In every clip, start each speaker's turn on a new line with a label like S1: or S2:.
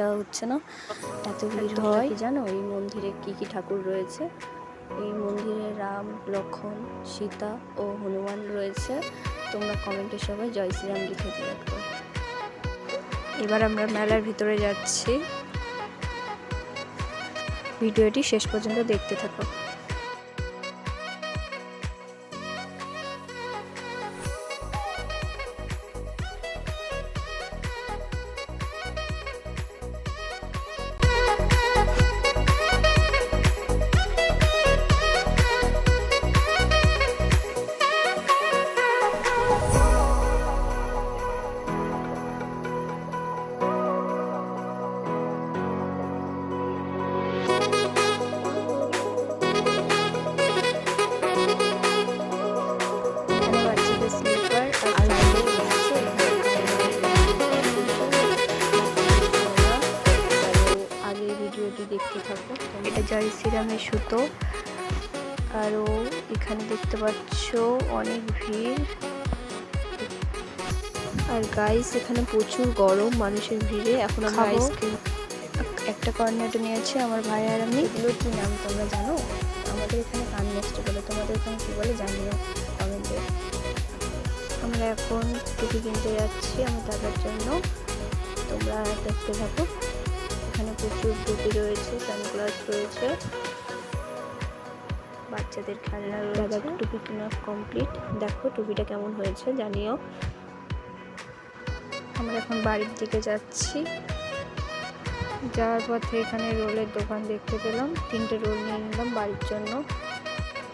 S1: দেওয়া হচ্ছে না, এত ভিড় হয়। কি জানো এই মন্দিরে কি কি ঠাকুর রয়েছে? এই মন্দিরে রাম, লক্ষ্মণ, সীতা ও হনুমান রয়েছে। তোমরা কমেন্টে সবাই জয় শ্রীরাম লিখে দিও। এবার আমরা মেলার ভিতরে যাচ্ছি, ভিডিওটি শেষ পর্যন্ত দেখতে থাকো। দেখতে থাকো। এটা জয় শ্রীরামের সুতো। আরও এখানে দেখতে পাচ্ছ অনেক ভিড়। আর গাইস এখানে প্রচুর গরম, মানুষের ভিড়ে। এখন আমরা আইসক্রিম একটা কর্নেটো নিয়েছি আমার ভাই আর আমি। এগুলোর কি নাম তোমরা জানো? আমাদের এখানে কান মিষ্টি বলে, তোমাদের এখানে কী বলে জানিও কমেন্টে। আমরা এখন টুপি কিনতে যাচ্ছি আমার দাদার জন্য, তোমরা দেখতে থাকো। এখানে প্রচুর টুপি রয়েছে, সানগ্লাস রয়েছে, বাচ্চাদের খেলনা রয়েছে। দাদার টুপি কেনা কমপ্লিট। দেখো টুপিটা কেমন হয়েছে জানিও। আমরা এখন বাড়ির দিকে যাচ্ছি। যাওয়ার পথে এখানে রোলের দোকান দেখতে পেলাম, 3টে রোল নিয়ে নিলাম বাড়ির জন্য।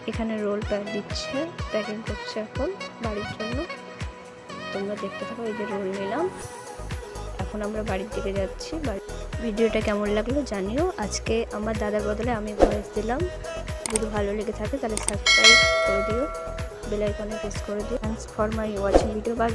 S1: এখানে রোল প্যাক দিচ্ছে, প্যাকিং করছে এখন বাড়ির জন্য। তোমরা দেখতে থাকো। এই যে রোল নিলাম, এখন আমরা বাড়ির দিকে যাচ্ছি। ভিডিওটা কেমন লাগলো জানিও। আজকে আমার দাদার বদলে আমি ভয়েস দিলাম। যদি ভালো লেগে থাকে তাহলে সাবস্ক্রাইব করে দিও, বেল আইকনে প্রেস করে দিও। Thanks for my watching video. By.